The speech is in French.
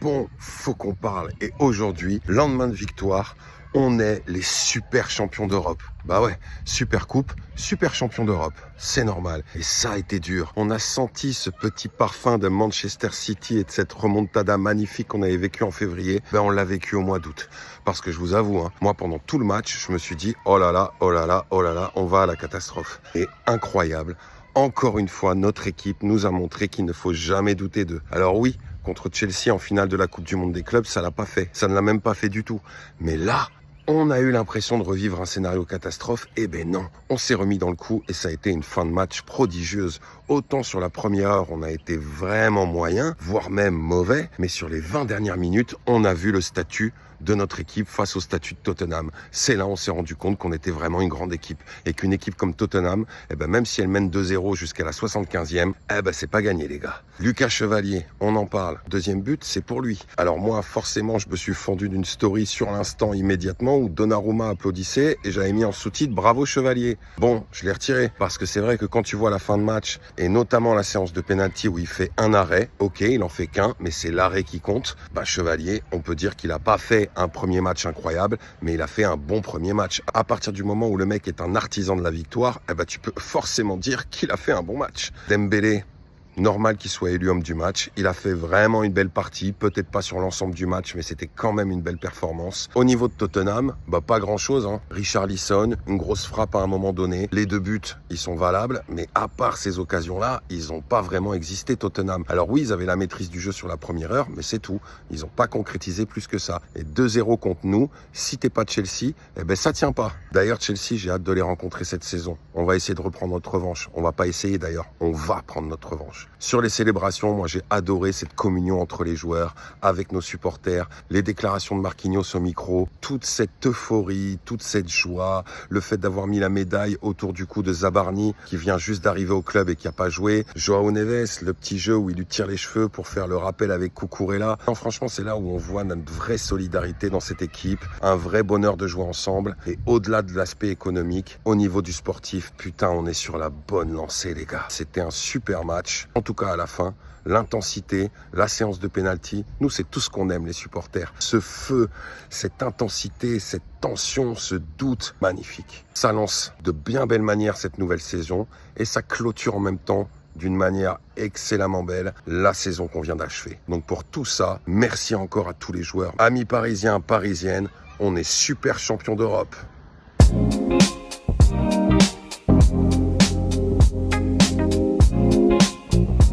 bon, faut qu'on parle. Et aujourd'hui, lendemain de victoire, on est les super champions d'Europe. Bah ouais, super coupe, super champion d'Europe. C'est normal. Et ça a été dur. On a senti ce petit parfum de Manchester City et de cette remontada magnifique qu'on avait vécue en février. Ben on l'a vécu au mois d'août. Parce que je vous avoue, moi pendant tout le match, je me suis dit, oh là là, oh là là, oh là là, on va à la catastrophe. Et incroyable. Encore une fois, notre équipe nous a montré qu'il ne faut jamais douter d'eux. Alors oui, contre Chelsea en finale de la Coupe du Monde des clubs, ça l'a pas fait. Ça ne l'a même pas fait du tout. Mais là, on a eu l'impression de revivre un scénario catastrophe. Eh ben non, on s'est remis dans le coup et ça a été une fin de match prodigieuse. Autant sur la première heure, on a été vraiment moyen, voire même mauvais. Mais sur les 20 dernières minutes, on a vu le statut de notre équipe face au statut de Tottenham. C'est là on s'est rendu compte qu'on était vraiment une grande équipe et qu'une équipe comme Tottenham, même si elle mène 2-0 jusqu'à la 75e, c'est pas gagné les gars. Lucas Chevalier, on en parle. Deuxième but, c'est pour lui. Alors moi, forcément, je me suis fendu d'une story sur l'instant immédiatement où Donnarumma applaudissait et j'avais mis en sous-titre bravo Chevalier. Bon, je l'ai retiré parce que c'est vrai que quand tu vois la fin de match et notamment la séance de penalty où il fait un arrêt, ok, il en fait qu'un, mais c'est l'arrêt qui compte. Chevalier, on peut dire qu'il a pas fait un premier match incroyable, mais il a fait un bon premier match. À partir du moment où le mec est un artisan de la victoire, tu peux forcément dire qu'il a fait un bon match. Dembélé, normal qu'il soit élu homme du match. Il a fait vraiment une belle partie, peut-être pas sur l'ensemble du match, mais c'était quand même une belle performance. Au niveau de Tottenham, pas grand-chose. Richarlison, une grosse frappe à un moment donné. Les deux buts, ils sont valables, mais à part ces occasions-là, ils n'ont pas vraiment existé Tottenham. Alors oui, ils avaient la maîtrise du jeu sur la première heure, mais c'est tout. Ils n'ont pas concrétisé plus que ça. Et 2-0 contre nous, si t'es pas Chelsea, ça tient pas. D'ailleurs, Chelsea, j'ai hâte de les rencontrer cette saison. On va essayer de reprendre notre revanche. On va pas essayer d'ailleurs, on va prendre notre revanche. Sur les célébrations, moi j'ai adoré cette communion entre les joueurs, avec nos supporters, les déclarations de Marquinhos au micro, toute cette euphorie, toute cette joie, le fait d'avoir mis la médaille autour du cou de Zabarni, qui vient juste d'arriver au club et qui n'a pas joué. Joao Neves, le petit jeu où il lui tire les cheveux pour faire le rappel avec Cucurella. Non, franchement, c'est là où on voit notre vraie solidarité dans cette équipe, un vrai bonheur de jouer ensemble. Et au-delà de l'aspect économique, au niveau du sportif, putain, on est sur la bonne lancée, les gars. C'était un super match. En tout cas, à la fin, l'intensité, la séance de pénalty, nous, c'est tout ce qu'on aime, les supporters. Ce feu, cette intensité, cette tension, ce doute, magnifique. Ça lance de bien belle manière cette nouvelle saison et ça clôture en même temps d'une manière excellemment belle la saison qu'on vient d'achever. Donc pour tout ça, merci encore à tous les joueurs. Amis parisiens, parisiennes, on est super champions d'Europe.